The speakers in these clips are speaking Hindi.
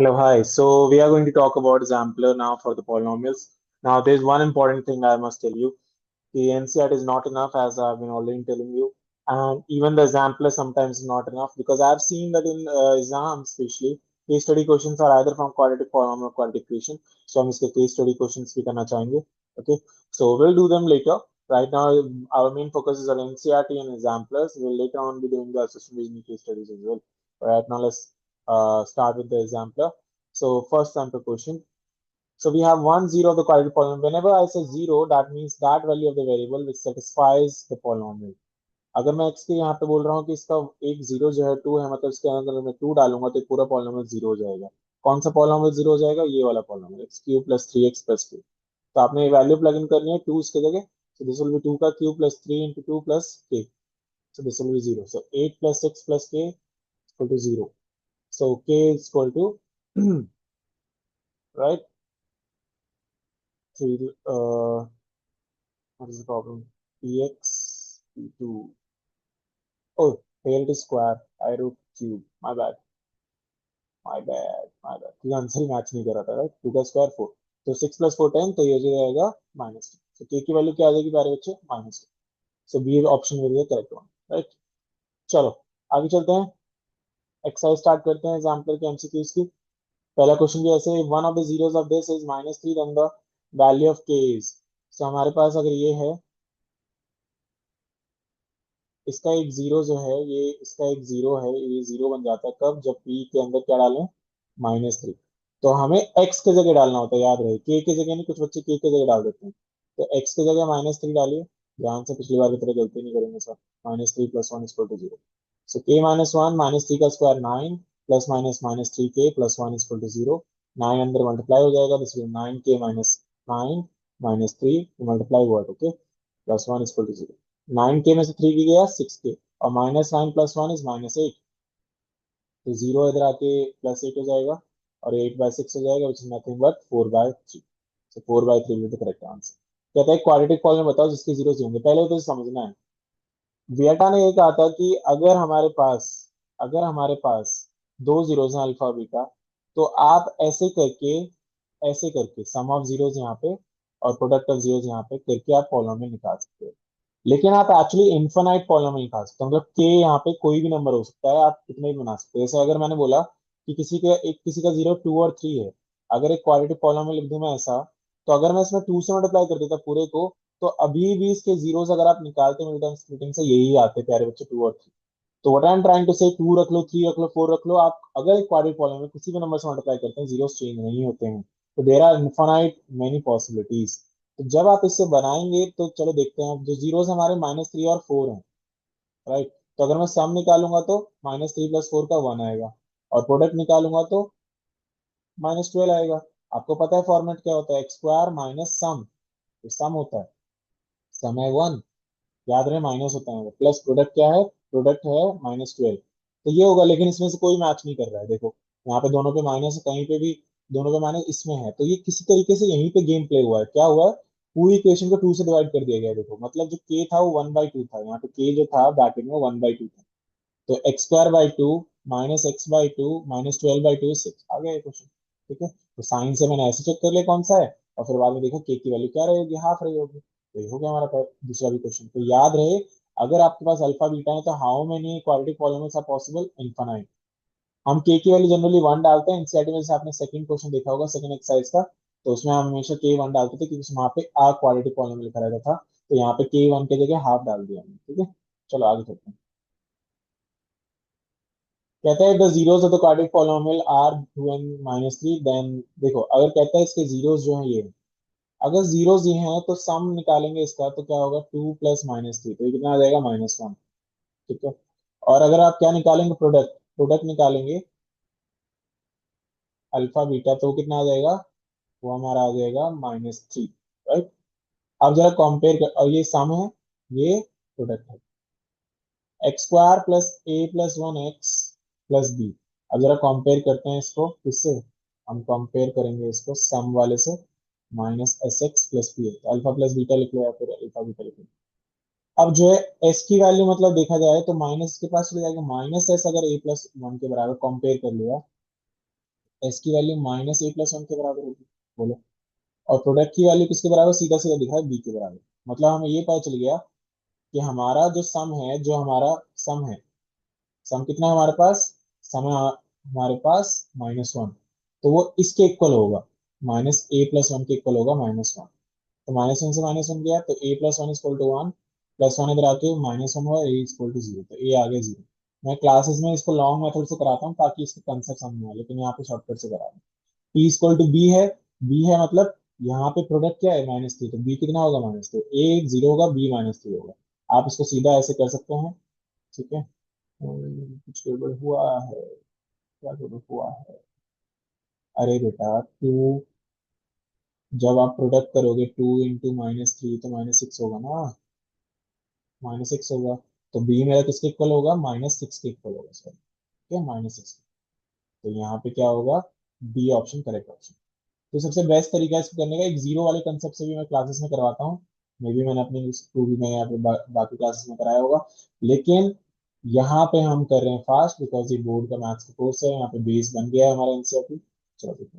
Hello, hi. So we are going to talk about Zampler now for the polynomials. Now, there's one important thing I must tell you. The NCERT is not enough, as I've been already telling you, and even the Zampler sometimes is not enough because I've seen that in exams, especially case study questions are either from quadratic polynomial or quadratic equation. So हम इसके case study questions भी करना चाहेंगे. Okay, so we'll do them later. Right now, our main focus is on NCERT and examplers. We'll later on be doing the assessment reasoning case studies as well. Right now, let's start with the exampler. So first sample question. So we have 1 0 of the quadratic polynomial. Whenever I say 0, that means that value of the variable which satisfies the polynomial. अगर मैं x के यहाँ पे बोल रहा हूँ कि इसका एक जीरो जो है टू है, मतलब इसके अंदर मैं टू डालूंगा तो पूरा पॉलिनोमियल जीरो हो जाएगा. कौन सा पॉलिनोमियल जीरो हो जाएगा? ये वाला polynomial x cube plus three x plus two. तो आपने ये वैल्यू प्लग इन करनी है टू इसके जगह. So this will be two का cube plus three into two plus k. So this will be zero. So eight plus six plus k equal to zero. So k is equal to right. Three. What is the problem? Px p2. Oh, failed to square. I wrote cube. My bad. My bad. My bad. ये आंसर ही मैच नहीं कर रहा था. राइट, टू का स्क्वायर फोर. तो सिक्स प्लस फोर टेन. तो ये हो जाएगा माइनस टू. तो के की वैल्यू क्या आ जाएगी प्यारे बच्चे? Minus two. So B option will be correct one. Right. चलो आगे चलते हैं. एक्सरसाइज स्टार्ट करते हैं एग्जाम्पल के एमसीक्यूज की. पहला क्वेश्चन भी ऐसे, one of the zeros of this is minus three, then the value of k is. So हमारे पास अगर ये है, इसका एक जीरो जो है, ये इसका एक जीरो है, ये जीरो बन जाता है कब? जब पी के अंदर क्या डालें? Minus three. तो हमें एक्स के जगह डालना होता है, याद रहे. के की जगह नहीं, कुछ बच्चे के जगह डाल देते हैं. तो एक्स की जगह माइनस थ्री डालिए. ध्यान से, पिछली बार की तरह गलती नहीं करेंगे sir. Minus three plus one equal to zero. So k minus one, minus three का square nine, plus minus minus three k plus one equal to zero. Nine अंदर मल्टीप्लाई हो जाएगा, this nine k minus nine minus three multiply हुआ. Okay, plus one equal to zero. Nine k में से थ्री की गया सिक्स के, और minus nine plus one is minus eight. तो जीरो इधर आके प्लस एट हो जाएगा, और एट बाय सिक्स हो जाएगा, which is nothing but four by three. So four by three will the correct answer. कहता है क्वाड्रेटिक पॉलिनोमियल बताओ जिसके जीरो होंगे. पहले तो समझना है, वियटा ने ये कहा था कि अगर हमारे पास दो जीरोस हैं अल्फा बीटा, तो आप ऐसे करके सम ऑफ जीरोस यहाँ पे और प्रोडक्ट ऑफ जीरोस यहाँ पे करके आप पॉलिनोमियल निकाल सकते हो. लेकिन आप एक्चुअली इन्फिनाइट पॉलिनोमियल निकाल सकते हो. मतलब के यहाँ पे कोई भी नंबर हो सकता है, आप कितने भी बना सकते हो. जैसे अगर मैंने बोला कि किसी का जीरो टू और थ्री है, अगर एक क्वाड्रेटिक पॉलिनोमियल लिख दूं मैं ऐसा, तो अगर मैं इसमें टू से मल्टीप्लाई कर देता पूरे को, तो अभी भी इसके जीरोस अगर आप निकालते मिड टर्म स्प्लिटिंग से, यही आते प्यारे बच्चे, टू और थ्री. तो what I am trying to say, two रख लो, थ्री रख लो, फोर रख लो, आप अगर एक क्वाड्रेटिक पॉलिनोमियल किसी भी नंबर से मल्टीप्लाई करते हैं, जीरोस चेंज नहीं होते हैं. तो there are infinite many possibilities. तो जब आप इससे बनाएंगे तो चलो देखते हैं. जो जीरोस हमारे माइनस थ्री और फोर हैं, राइट. तो अगर मैं सम निकालूंगा तो माइनस थ्री प्लस फोर का वन आएगा, और प्रोडक्ट निकालूंगा तो माइनस ट्वेल्व आएगा. आपको पता है फॉर्मेट क्या होता है? X square minus sum. Sum होता है, सम है वन, याद रहे, माइनस होता है, प्लस प्रोडक्ट क्या है? प्रोडक्ट है माइनस ट्वेल्व. तो ये होगा, लेकिन इसमें से कोई मैच नहीं कर रहा है. देखो यहाँ पे दोनों पे माइनस है, कहीं पे भी दोनों पे माइनस इसमें है. तो ये किसी तरीके से यहीं पे गेम प्ले हुआ है. क्या हुआ है? पूरी इक्वेशन को टू से डिवाइड कर दिया गया है. देखो मतलब जो के था वो वन बाई टू था, यहाँ पे के जो था ब्रैकेट में वन बाई टू था. तो x square by two minus x by two minus twelve by two six आ गया क्वेश्चन. ठीक है, तो साइन से मैंने ऐसे चेक कर लिया कौन सा है, और फिर बाद में देखा के की वैल्यू क्या रहेगी, हाफ रही होगी. तो ये हो गया हमारा दूसरा भी क्वेश्चन. तो याद रहे, अगर आपके पास अल्फा बीटा है तो how many quadratic polynomials are possible? Infinite. हम के की वैल्यू जनरली वन डालते हैं. एनसीईआरटी में जैसे आपने सेकंड क्वेश्चन देखा होगा, सेकंड एक्सरसाइज का, तो उसमें हम हमेशा के वन डालते थे क्योंकि वहां पे आ क्वाड्रेटिक पॉलिनोमियल लिखा रहता था. तो यहाँ पे के वन के जगह हाफ डाल दिया हमने. ठीक है, चलो आगे चलते हैं. कहता है the zeros of the quadratic polynomial are two and minus three, then देखो अगर कहता है इसके जीरोस जो है ये, अगर जीरोस ये हैं तो सम निकालेंगे इसका, तो क्या होगा? टू प्लस माइनस थ्री, तो ये कितना आ जाएगा? Minus one. ठीक है, और अगर आप क्या निकालेंगे? प्रोडक्ट. प्रोडक्ट निकालेंगे अल्फा बीटा, तो वो कितना आ जाएगा? वो हमारा आ जाएगा माइनस थ्री. राइट. अब जरा कंपेयर कर, और ये सम है, ये प्रोडक्ट है. X square plus a plus one x plus b. अब जरा कंपेयर करते हैं इसको किससे? हम कंपेयर करेंगे इसको सम वाले से. Minus s x plus b. Alpha plus beta लिख लो, या फिर अल्फा बीटा लिख लो. अब जो है एस की वैल्यू मतलब देखा जाए तो माइनस के पास चले जाएगा. माइनस एस अगर ए प्लस वन के बराबर कंपेयर कर लिया, एस की वैल्यू -a+1 के बराबर होगी, बोलो। और प्रोडक्ट की वैल्यू किसके बराबर, सीधा सीधा दिख रहा है, बी के बराबर। मतलब हमें ये पता चल गया कि हमारा जो सम है, जो हमारा सम है, सम कितना है हमारे पास, सम है हमारे पास -1, तो वो इसके इक्वल होगा, -a+1 के इक्वल होगा, -1। तो -1 से -1 गया, तो a+1 इक्वल टू 1, +1 इधर आके -1 हुआ, a इक्वल टू 0, तो a आ गया 0। मैं क्लासेस में इसको लॉन्ग मेथड से कराता हूँ ताकि इसके कंसेप्ट समझ में आए, लेकिन यहाँ पे शॉर्टकट से करा रहा हूँ। p इक्वल टू बी है, बी है मतलब यहाँ पे प्रोडक्ट क्या है, -3, तो b कितना होगा, -3, a 0 होगा, b -3 होगा। आप इसको सीधा ऐसे कर सकते हैं, ठीक है। कुछ गड़बड़ हुआ है, क्या गड़बड़ हुआ है, अरे बेटा टू, जब आप प्रोडक्ट करोगे 2 × -3 तो -6 होगा ना, -6 होगा। तो बी मेरा किसके इक्वल होगा, -6 के इक्वल होगा, सर, ठीक है, -6। तो यहाँ पे क्या होगा, बी ऑप्शन करेक्ट ऑप्शन। तो सबसे बेस्ट तरीका है इसको करने का, एक जीरो वाले कंसेप्ट से भी मैं क्लासेस में करवाता हूँ, मे भी मैंने अपनी टू भी में या फिर बाकी क्लासेस में कराया होगा, लेकिन यहाँ पे हम कर रहे हैं फास्ट, बिकॉज ये बोर्ड का मैथ्स का कोर्स है, यहाँ पे बेस बन गया है हमारा एनसीईआरटी। चलो देखते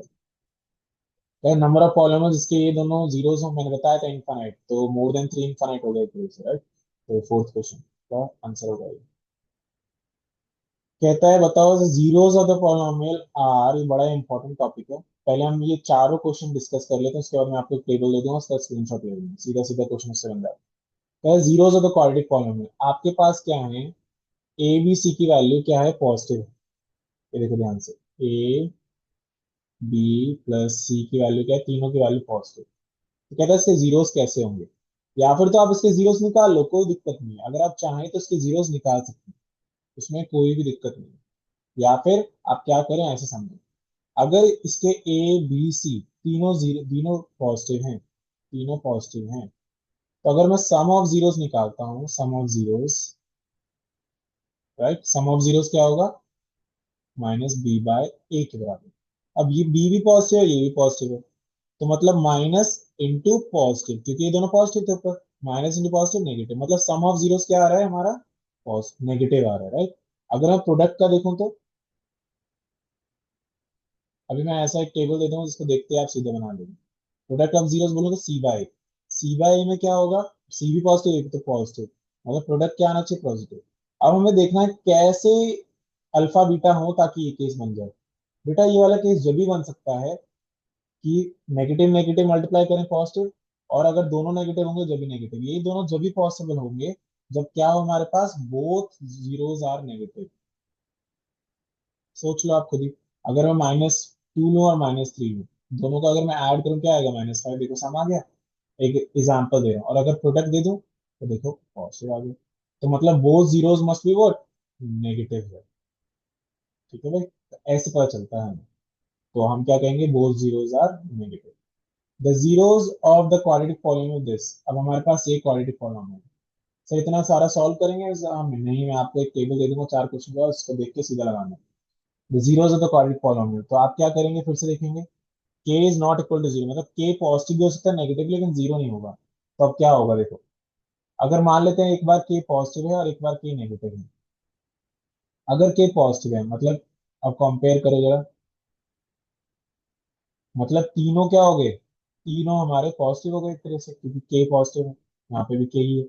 हैं, नंबर ऑफ पॉलीनोमियल्स जिसके ये दोनों जीरोस हो, मैंने बताया था इनफाइनाइट, तो मोर देन 3 इनफाइनाइट हो गया एक तरह से, राइट। तो फोर्थ क्वेश्चन का आंसर होगा ये। कहता है बताओ zeros of the polynomial are, ये बड़ा इंपॉर्टेंट टॉपिक है। पहले हम ये चारों क्वेश्चन डिस्कस कर लेते हैं, उसके बाद मैं आपको एक टेबल दे दूंगा, उसका स्क्रीनशॉट ले लूंगा, सीधा सीधा क्वेश्चन उससे बन जाएगा। कहता है zeros of the quadratic polynomial, आपके पास क्या है, ए बी सी की वैल्यू क्या है, पॉजिटिव। ये देखो ध्यान से, ए बी प्लस सी की वैल्यू क्या है, तीनों की वैल्यू पॉजिटिव। तो कहता है इसके जीरोस कैसे होंगे, या फिर तो आप इसके जीरोस निकाल लो, कोई दिक्कत नहीं है, अगर आप चाहें तो इसके जीरोस निकाल सकते हैं, उसमें कोई भी दिक्कत नहीं है। या फिर आप क्या करें, ऐसे समझें, अगर इसके ए बी सी तीनों जीरो, तीनों पॉजिटिव हैं, तीनों पॉजिटिव हैं, तो अगर मैं सम ऑफ जीरोस निकालता हूं, sum of zeros, right, sum of zeros क्या होगा, -b/a के बराबर। अब ये b भी पॉजिटिव है, ये भी पॉजिटिव है, तो मतलब माइनस इंटू पॉजिटिव, क्योंकि ये दोनों पॉजिटिव थे ऊपर, माइनस इंटू पॉजिटिव नेगेटिव, मतलब सम ऑफ जीरोस क्या आ रहा है हमारा, नेगेटिव आ रहा है, राइट। अगर मैं प्रोडक्ट का देखूं तो, अभी मैं ऐसा एक टेबल दे दूंगा जिसको देखते हैं आप सीधे बना लेंगे। प्रोडक्ट ऑफ जीरोस बोलो तो सी बाई ए में क्या होगा, सी भी पॉजिटिव, ए भी तो पॉजिटिव, मतलब प्रोडक्ट क्या आना चाहिए, पॉजिटिव। अब हमें देखना है कैसे अल्फा बीटा हो ताकि ये केस बन जाए। बेटा ये वाला केस जब भी बन सकता है कि नेगेटिव नेगेटिव मल्टीप्लाई करें पॉजिटिव, और अगर दोनों नेगेटिव होंगे जब भी नेगेटिव, ये दोनों जब भी पॉसिबल होंगे जब क्या हो हमारे पास, बोथ जीरोस आर नेगेटिव। सोच लो आप खुद ही, अगर मैं -2 लूं और -3 लूं, दोनों का अगर मैं ऐड करूं क्या आएगा, -5, देखो सम आ गया। एक एग्जांपल दे रहा हूं, और अगर प्रोडक्ट दे दूं तो देखो पॉजिटिव आ गया, तो मतलब both zeros must be what, negative है, ठीक है भाई, तो ऐसे पता चलता है हमें। तो हम क्या कहेंगे, both zeros are negative. The zeros of the quadratic polynomial this, अब हमारे पास ये क्वाड्रेटिक पॉलिनोमियल, सर इतना सारा सॉल्व करेंगे एग्जाम में, नहीं, मैं आपको एक टेबल दे दूंगा 4 क्वेश्चन का, उसको देख के सीधा लगाना है। The zeros of the quadratic polynomial, तो आप क्या करेंगे, फिर से देखेंगे, k is not equal to zero, मतलब k पॉजिटिव भी हो सकता है नेगेटिव, लेकिन जीरो नहीं होगा। तो अब क्या होगा देखो, अगर मान लेते हैं एक बार k पॉजिटिव है और एक बार k नेगेटिव है, अगर k पॉजिटिव है मतलब, अब कंपेयर करो जरा, मतलब तीनों क्या हो गए, तीनों हमारे पॉजिटिव हो गए एक तरह से, क्योंकि k पॉजिटिव है, यहाँ पे भी k ही है,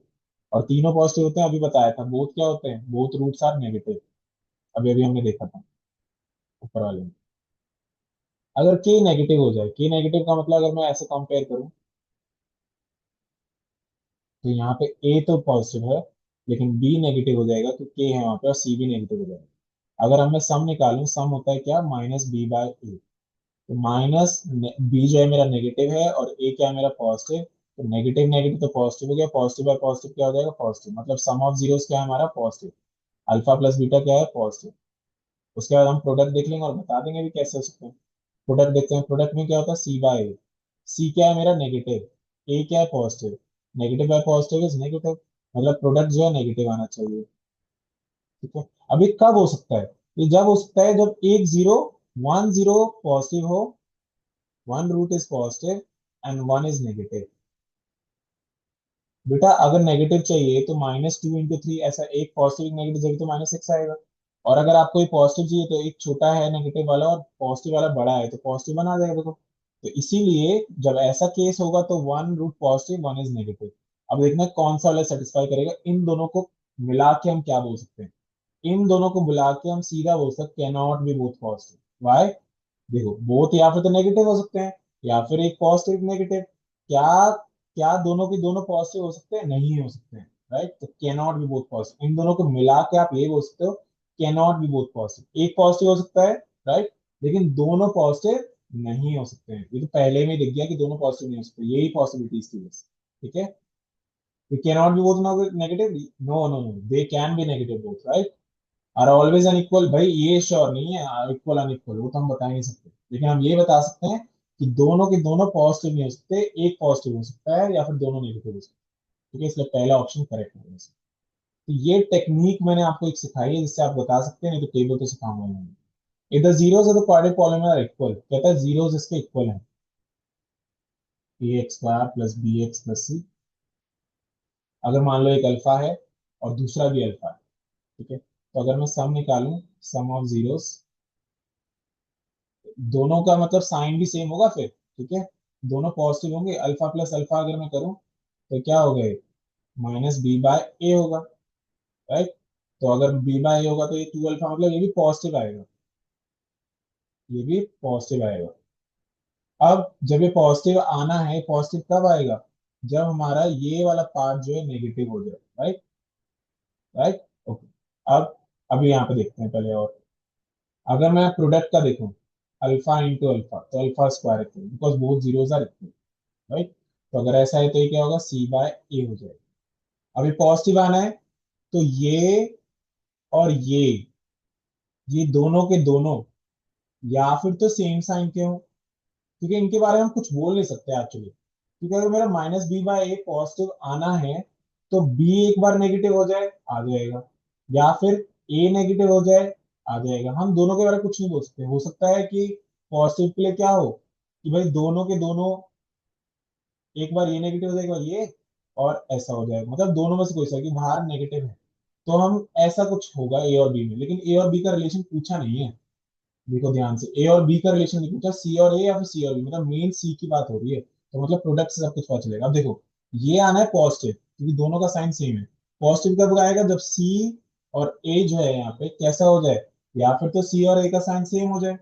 और तीनों पॉजिटिव होते हैं, अभी बताया था, बोथ क्या होते हैं, बोथ रूट्स आर नेगेटिव, अभी अभी हमने देखा था ऊपर वाले में। अगर k नेगेटिव हो जाए, k नेगेटिव का मतलब अगर मैं ऐसे कंपेयर करूं, तो यहाँ पे a तो पॉजिटिव है, लेकिन b नेगेटिव हो जाएगा, तो k है वहां पे और c भी नेगेटिव हो जाएगा। अगर हमें सम निकालूं, सम होता है क्या, -b/a, तो माइनस बी जो है मेरा नेगेटिव है और ए क्या है मेरा पॉजिटिव, तो नेगेटिव नेगेटिव तो पॉजिटिव हो गया, पॉजिटिव बाय पॉजिटिव क्या हो जाएगा, पॉजिटिव, मतलब सम ऑफ जीरोस क्या है हमारा, पॉजिटिव, अल्फा प्लस बीटा क्या है, पॉजिटिव। उसके बाद हम प्रोडक्ट देख लेंगे और बता देंगे भी कैसे हो सकते हैं। प्रोडक्ट देखते हैं, प्रोडक्ट में क्या होता है, सी/ए, सी क्या है मेरा नेगेटिव, ए क्या है positive, negative bye positive is negative, मतलब प्रोडक्ट जो है नेगेटिव आना चाहिए, ठीक है। अब ये कब हो सकता है, ये जब हो सकता है जब एक जीरो, वन जीरो पॉजिटिव हो, one root is positive and one is negative. बेटा अगर नेगेटिव चाहिए तो -2 × 3, ऐसा एक पॉजिटिव नेगेटिव जगह तो -6 आएगा, और अगर आपको ये पॉजिटिव चाहिए तो एक छोटा है नेगेटिव वाला और पॉजिटिव वाला बड़ा है, तो पॉजिटिव बना देगा देखो। तो इसीलिए जब ऐसा केस होगा तो one root positive one is negative. अब देखना है कौन सा वाला सेटिस्फाई करेगा। इन दोनों को मिला के हम क्या बोल सकते हैं, इन दोनों को बुला के हम सीधा बोल सकते can not be both positive. Why? देखो बोथ या फिर तो नेगेटिव हो सकते हैं, या फिर एक पॉजिटिव नेगेटिव। क्या क्या दोनों के दोनों पॉजिटिव हो सकते हैं? नहीं हो सकते हैं। राइट, तो can not be both positive, इन दोनों को मिला के आप ये बोल सकते हो can not be both positive. एक पॉजिटिव हो सकता है, राइट, लेकिन दोनों पॉजिटिव नहीं हो सकते हैं। ये तो पहले में ही दिख गया कि दोनों पॉजिटिव नहीं हो सकते, यही पॉसिबिलिटीज थी बस। ठीक है, we cannot be both negative, no no no, they can be negative both, right, are always unequal. भाई ये श्योर नहीं है इक्वल अनइक्वल, वो तो हम बता ही नहीं सकते, लेकिन हम ये बता सकते हैं कि दोनों के दोनों पॉजिटिव नहीं हो सकते, एक पॉजिटिव हो सकता है या फिर दोनों नेगेटिव हो सकते हैं। ठीक है, इसलिए पहला ऑप्शन करेक्ट है वैसे। तो ये टेक्निक मैंने आपको एक सिखाई है जिससे आप बता सकते हैं, नहीं तो टेबल तो सिखाऊंगा नहीं। इधर zeros of the quadratic polynomial are equal, कहता है जीरोस इसके इक्वल है, a x square plus b x plus c. अगर मान लो एक अल्फा है और दूसरा भी अल्फा है, ठीक है, तो अगर मैं सम निकालूं, सम ऑफ जीरोस, दोनों का मतलब साइन भी सेम होगा फिर। ठीक है, दोनों पॉजिटिव होंगे, अल्फा प्लस अल्फा अगर मैं करूं तो क्या होगा, माइनस बी बाय ए होगा, राइट। तो अगर बी बाय ए होगा तो ये टू अल्फा मतलब ये भी पॉजिटिव आएगा, ये भी पॉजिटिव आएगा। अब जब ये पॉजिटिव आना है, पॉजिटिव कब आएगा, जब हमारा ये वाला पार्ट जो है नेगेटिव हो जाए, राइट। Right, okay. अब अभी यहाँ पे देखते हैं पहले, और अगर मैं प्रोडक्ट का देखूं, अल्फा इंटू अल्फा, तो alpha square equal, because both zeros are equal, right. तो अगर ऐसा है तो ये क्या होगा, सी बाय ए हो जाएगा। अभी पॉजिटिव आना है तो ये और ये दोनों के दोनों या फिर तो सेम साइन के हो, क्योंकि इनके बारे में हम कुछ बोल नहीं सकते एक्चुअली, क्योंकि अगर मेरा माइनस बी बाय ए पॉजिटिव आना है तो बी एक बार नेगेटिव हो जाए आ जाएगा, या फिर ए नेगेटिव हो जाए आ जाएगा। हम दोनों के बारे में कुछ नहीं बोल सकते, हो सकता है कि पॉजिटिव के लिए क्या हो कि भाई दोनों के दोनों, एक बार ये नेगेटिव हो जाएगा ये, और ऐसा हो जाएगा, मतलब दोनों में से कोई सा कि बाहर नेगेटिव है। तो हम ऐसा कुछ होगा ए और बी में, लेकिन ए और बी का रिलेशन पूछा नहीं है। देखो ध्यान से, ए और बी का रिलेशन नहीं पूछा, सी और ए या फिर सी और बी, मतलब मेन सी की बात हो रही है, तो मतलब प्रोडक्ट से सब कुछ पता चलेगा। अब देखो, ये आना है पॉजिटिव क्योंकि दोनों का साइन सेम है। पॉजिटिव कब आएगा, जब सी और ए जो है यहाँ पे कैसा हो जाए, या फिर तो सी और ए का साइन सेम हो जाए,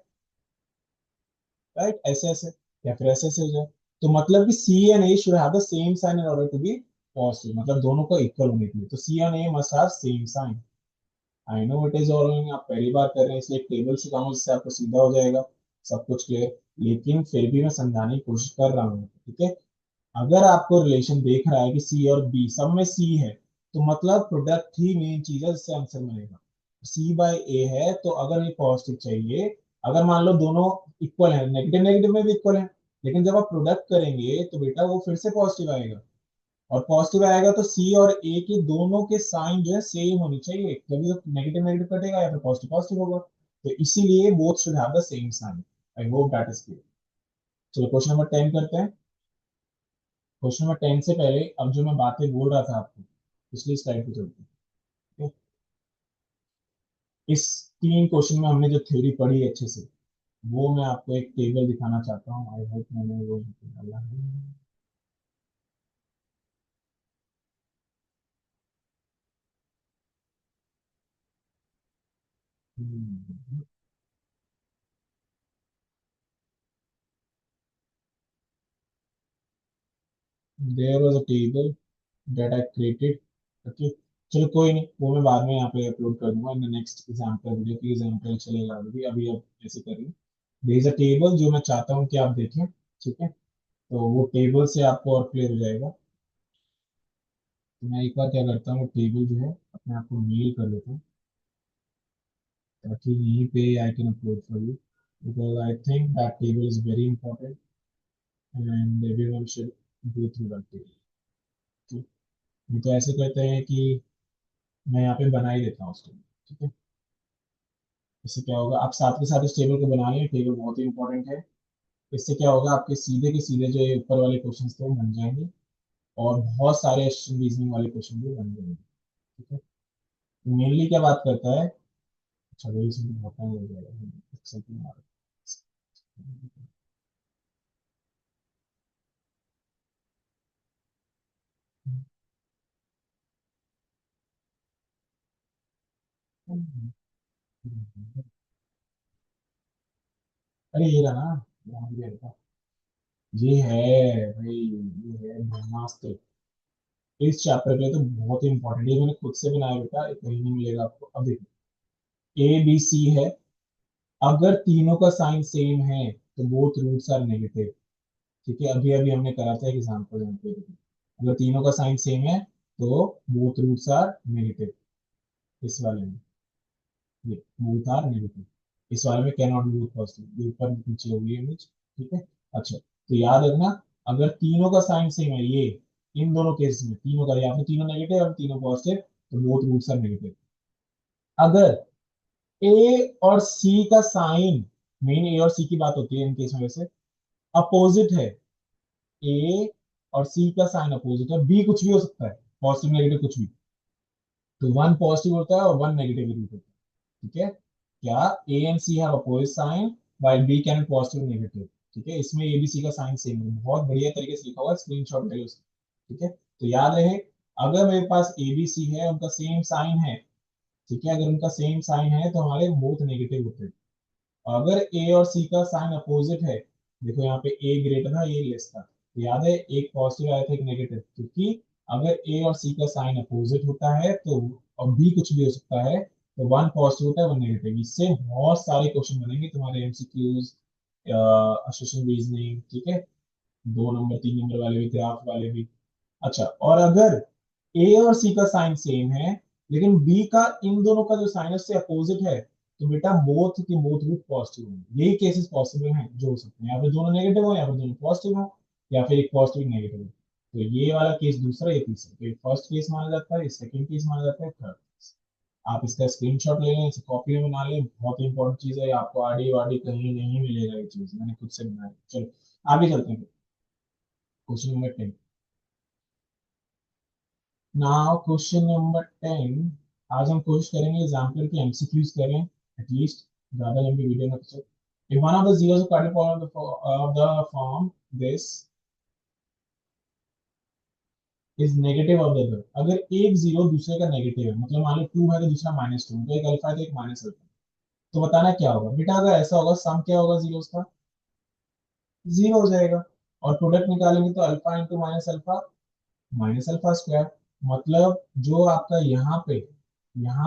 राइट, ऐसे ऐसे, या फिर ऐसे ऐसे हो जाए। तो मतलब कि c and a should have the same sign in order to be positive, मतलब दोनों को इक्वल होने के लिए तो c and a must have same sign. I know it is all, आप पहली बार कर रहे हैं इसलिए टेबल सिखाऊंगा जिससे आपको सीधा हो जाएगा सब कुछ क्लियर, लेकिन फिर भी मैं समझाने की कोशिश कर रहा हूँ। ठीक है, अगर आपको रिलेशन देख रहा है कि सी और बी सब में सी है, तो मतलब प्रोडक्ट ही मेन चीज है जिससे आंसर मिलेगा। सी बाय ए है तो अगर ये पॉजिटिव चाहिए, अगर मान लो दोनों इक्वल है, नेगेटिव नेगेटिव में भी इक्वल है, लेकिन जब आप प्रोडक्ट करेंगे तो बेटा वो फिर से पॉजिटिव आएगा, और पॉजिटिव आएगा तो सी और ए के दोनों के साइन जो है सेम होनी चाहिए, तभी तो नेगेटिव नेगेटिव कटेगा या फिर पॉजिटिव पॉजिटिव होगा। तो इसीलिए both should have the same sign. I hope that is clear. चलो क्वेश्चन नंबर 10 करते हैं। क्वेश्चन नंबर 10 से पहले अब जो मैं बातें बोल रहा था आपको, पिछली स्लाइड पे चलते हैं। ठीक है? इस तीन क्वेश्चन में हमने जो थ्योरी पढ़ी अच्छे से, वो मैं आपको एक टेबल दिखाना चाहता हूँ। आई होप मैंने वो निकाला है। There was a table that I created. Okay, चलो कोई नहीं, वो मैं बाद में यहाँ पे अपलोड कर दूंगा इन नेक्स्ट एग्जाम्पल वीडियो की, एग्जाम्पल चलेगा अभी अभी, अब ऐसे करिए। देयर इज अ टेबल जो मैं चाहता हूँ कि आप देखें। ठीक है, तो वो टेबल से आपको और क्लियर हो जाएगा। तो मैं एक बार क्या करता हूँ, टेबल जो है अपने आप को मेल कर लेता हूँ, ताकि यहीं पे I can upload for you, because I think that table is very important and everyone should go through that table. ठीक, नहीं तो ऐसे कहते हैं कि मैं यहाँ पे बना ही देता हूँ उसको। ठीक है, इससे क्या होगा, आप साथ के साथ इस टेबल को बना लें, टेबल बहुत ही इंपॉर्टेंट है। इससे क्या होगा, आपके सीधे के सीधे जो ये ऊपर वाले क्वेश्चन थे वो बन जाएंगे, और बहुत सारे रीजनिंग वाले क्वेश्चन भी बन जाएंगे। ठीक है, मेनली क्या बात करता है, चलो इसमें होता है हो जाएगा एक सेकंड और। अरे ये रहा ना, यहाँ पे रहता। ये है भाई, ये है ब्रह्मास्त्र। इस चैप्टर के लिए तो बहुत ही इंपॉर्टेंट है, मैंने खुद से बनाया बेटा, ये कहीं नहीं मिलेगा आपको। अब देखो, ए बी सी है, अगर तीनों का साइन सेम है तो बोथ रूट्स आर नेगेटिव। ठीक है, अभी अभी हमने करा था एक एग्जाम्पल यहाँ पे, देखो। अगर तीनों का साइन सेम है तो बोथ रूट्स आर नेगेटिव, इस वाले में। ये बोथ आर नेगेटिव, इस वाले में can not be both positive, ये ऊपर नीचे होगी इमेज। ठीक है। अच्छा, तो याद रखना, अगर तीनों का साइन सेम है, ये इन दोनों केस में तीनों का, या फिर तीनों नेगेटिव या फिर तीनों पॉजिटिव, तो बोथ रूट्स आर नेगेटिव। अगर ए और सी का साइन, मेन ए और सी की बात होती है इन केस में वैसे, अपोजिट है, ए और सी का साइन अपोजिट है, बी कुछ भी हो सकता है, पॉजिटिव नेगेटिव कुछ भी, तो वन पॉजिटिव होता है और वन नेगेटिव होता है। ठीक है, क्या A and C have opposite sign while B can be positive negative. ठीक है, इसमें ए बी सी का साइन सेम है, बहुत बढ़िया तरीके से लिखा हुआ है, स्क्रीनशॉट ले लो उसका। ठीक है, तो याद रहे, अगर मेरे पास ए बी सी है, उनका सेम साइन है, ठीक है, अगर उनका सेम साइन है तो हमारे बोथ नेगेटिव होते हैं। अगर ए और सी का साइन अपोजिट है, देखो यहाँ पे ए ग्रेटर था, ए लेस था, तो याद है एक पॉजिटिव आया था एक नेगेटिव, क्योंकि अगर ए और सी का साइन अपोजिट होता है तो, और बी कुछ भी हो सकता है, तो वन पॉजिटिव होता है वन नेगेटिव। इससे बहुत सारे क्वेश्चन बनेंगे तुम्हारे एमसीक्यूज, एसोसिएशन रीजनिंग। ठीक है, 2 नंबर 3 नंबर वाले भी, ग्राफ वाले भी। अच्छा, और अगर ए और सी का साइन सेम है, लेकिन बी का इन दोनों का जो साइन है उससे अपोजिट है, तो बेटा बोथ के बोथ रूट पॉजिटिव होंगे। यही केसेस पॉसिबल हैं जो हो सकते हैं, या फिर दोनों नेगेटिव हो, या फिर दोनों पॉजिटिव हो, या फिर एक पॉजिटिव एक नेगेटिव हो। तो ये वाला केस दूसरा, ये तीसरा, तो ये फर्स्ट केस माना जाता है, ये सेकंड केस माना जाता है, थर्ड केस। आप इसका स्क्रीनशॉट ले लें, इसे कॉपी में बना लें, बहुत इंपॉर्टेंट चीज है, आपको आडी वाडी कहीं नहीं मिलेगा, ये चीज मैंने खुद से बनाई। चलो आगे चलते हैं, question number 10। Now question number 10। आज हम कोशिश करेंगे एग्जाम्पल की एमसीक्यूज करें एटलीस्ट, ज्यादा लंबी वीडियो ना खींचे। if one of the zeros of cardinal polynomial of the form this is negative of the other, अगर एक जीरो दूसरे का नेगेटिव है, मतलब मान लो 2 है तो दूसरा -2, तो एक अल्फा है तो एक माइनस अल्फा, तो बताना क्या होगा बेटा। अगर ऐसा होगा, सम क्या होगा जीरोस का, जीरो हो जाएगा। और प्रोडक्ट निकालेंगे तो alpha into minus alpha square. मतलब जो आपका यहाँ पे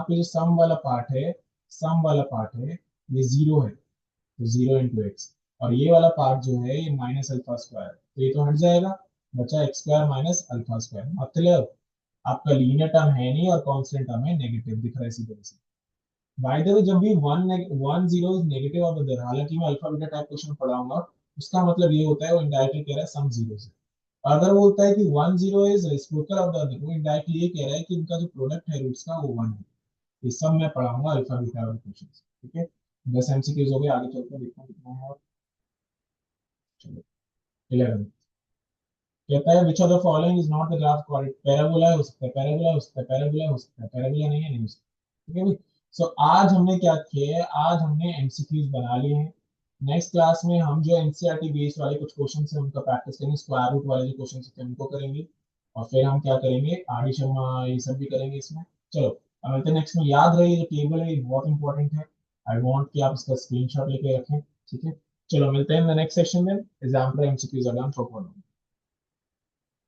जो सम वाला पार्ट है, सम वाला पार्ट है, ये जीरो है, तो जीरो इंटू एक्स। और ये वाला पार्ट जो है ये माइनस अल्फा स्क्वायर, तो ये तो हट जाएगा, बचा x square minus alpha square. मतलब आपका लीनियर टर्म है नहीं और कांस्टेंट टर्म है, नेगेटिव दिख रहा है इसी तरह से। बाय द वे, जब भी one one zero is negative of the, हालांकि मैं अल्फा बीटा टाइप क्वेश्चन पढ़ाऊंगा, उसका मतलब ये होता है, वो इनडायरेक्टली कह रहा है सम जीरो से। अगर वो होता है कि one zero is reciprocal of the other, वो इनडायरेक्टली ये कह रहा है कि इनका जो प्रोडक्ट है रूट्स का वो वन है। ये सब मैं पढ़ाऊंगा अल्फा बीटा वाले क्वेश्चन। ठीक है, 10 एमसीक्यूज हो गए, आगे चलते हैं, देखते हैं कितना है और। चलो 11 कहता है which of the following is not the graph quadratic, parabola हो सकता है, पैराबोला हो सकता है, पैराबोला हो सकता है, पैराबोला नहीं है, नहीं हो सकता। ठीक है भाई। सो आज हमने क्या किया है, आज हमने एमसीक्यूज बना लिए हैं। नेक्स्ट क्लास में हम जो एनसीईआरटी बेस्ड वाले कुछ क्वेश्चन है उनका प्रैक्टिस करेंगे, स्क्वायर रूट वाले जो क्वेश्चन होते हैं उनको करेंगे, और फिर हम क्या करेंगे, आर डी शर्मा ये सब भी करेंगे इसमें। चलो अब मिलते हैं नेक्स्ट में। याद रहे, जो टेबल है ये बहुत इंपॉर्टेंट है, आई वांट कि आप इसका स्क्रीनशॉट लेके रखें। ठीक है, चलो मिलते हैं नेक्स्ट सेशन में, एग्जाम्पल एमसीक्यूज अगेन फॉर